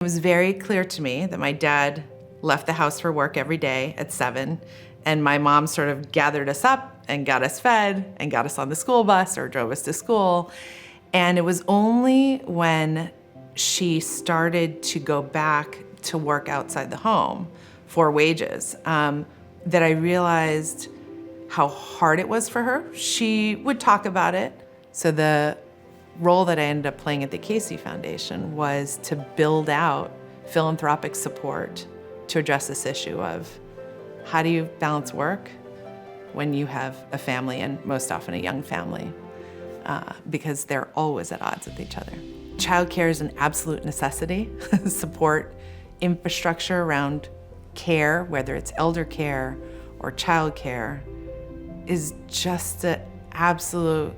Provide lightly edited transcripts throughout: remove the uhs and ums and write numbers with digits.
It was very clear to me that my dad left the house for work every day at 7, and my mom sort of gathered us up and got us fed and got us on the school bus or drove us to school. And it was only when she started to go back to work outside the home for wages that I realized how hard it was for her. She would talk about it. So the role that I ended up playing at the Casey Foundation was to build out philanthropic support to address this issue of how do you balance work when you have a family, and most often a young family, because they're always at odds with each other. Childcare is an absolute necessity. Support infrastructure around care, whether it's elder care or childcare, is just an absolute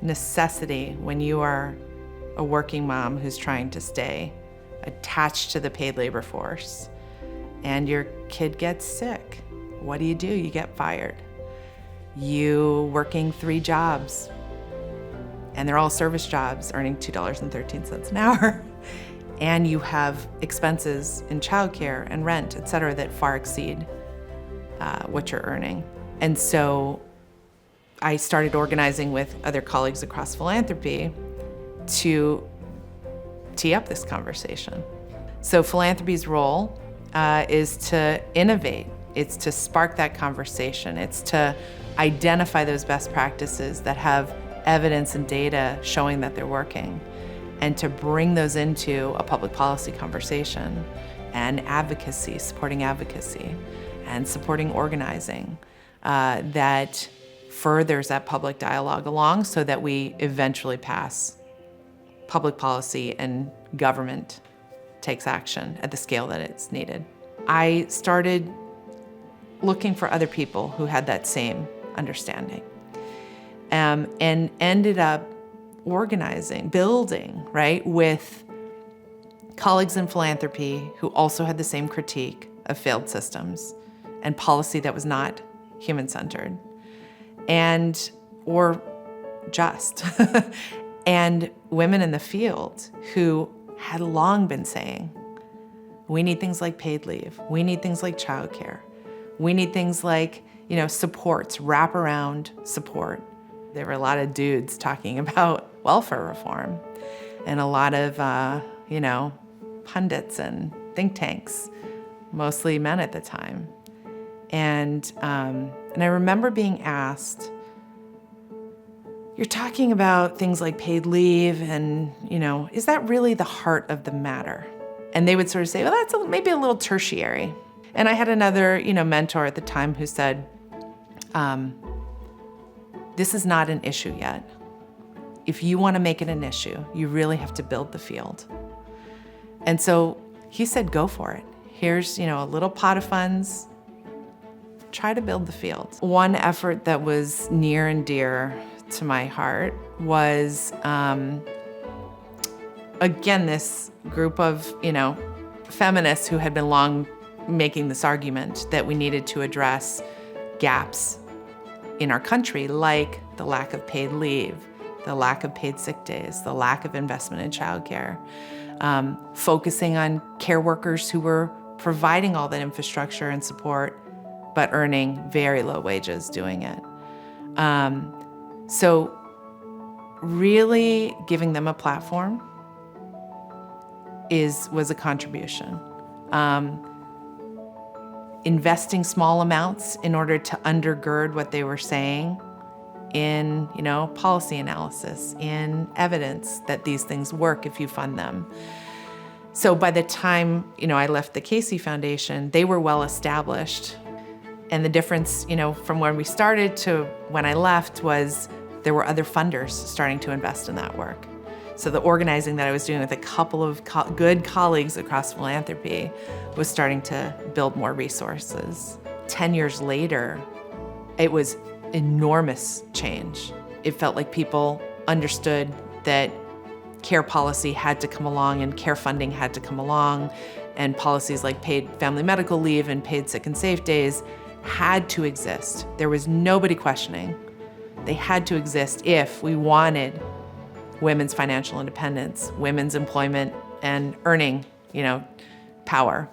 necessity when you are a working mom who's trying to stay attached to the paid labor force and your kid gets sick. What do? You get fired. You working 3 jobs, and they're all service jobs earning $2.13 an hour. And you have expenses in childcare and rent, et cetera, that far exceed what you're earning. And so I started organizing with other colleagues across philanthropy to tee up this conversation. So philanthropy's role is to innovate. It's to spark that conversation. It's to identify those best practices that have evidence and data showing that they're working, and to bring those into a public policy conversation and advocacy, supporting advocacy, and supporting organizing that furthers that public dialogue along so that we eventually pass public policy and government takes action at the scale that it's needed. I started looking for other people who had that same understanding and ended up organizing, building, right, with colleagues in philanthropy who also had the same critique of failed systems and policy that was not human-centered or just, and women in the field who had long been saying, we need things like paid leave, we need things like childcare, we need things like, supports, wraparound support. There were a lot of dudes talking about welfare reform, and a lot of, pundits and think tanks, mostly men at the time. And I remember being asked, you're talking about things like paid leave and, is that really the heart of the matter? And they would sort of say, well, that's maybe a little tertiary. And I had another, mentor at the time who said, this is not an issue yet. If you want to make it an issue, you really have to build the field. And so he said, go for it. Here's, a little pot of funds. Try to build the field. One effort that was near and dear to my heart was, again, this group of, feminists who had been long making this argument that we needed to address gaps in our country, like the lack of paid leave, the lack of paid sick days, the lack of investment in childcare, focusing on care workers who were providing all that infrastructure and support, but earning very low wages doing it. So really giving them a platform was a contribution. Investing small amounts in order to undergird what they were saying in, policy analysis, in evidence that these things work if you fund them. So by the time, I left the Casey Foundation, they were well established. And the difference, from when we started to when I left was there were other funders starting to invest in that work. So the organizing that I was doing with a couple of good colleagues across philanthropy was starting to build more resources. 10 years later, it was enormous change. It felt like people understood that care policy had to come along and care funding had to come along, and policies like paid family medical leave and paid sick and safe days had to exist. There was nobody questioning. They had to exist if we wanted women's financial independence, women's employment and earning power.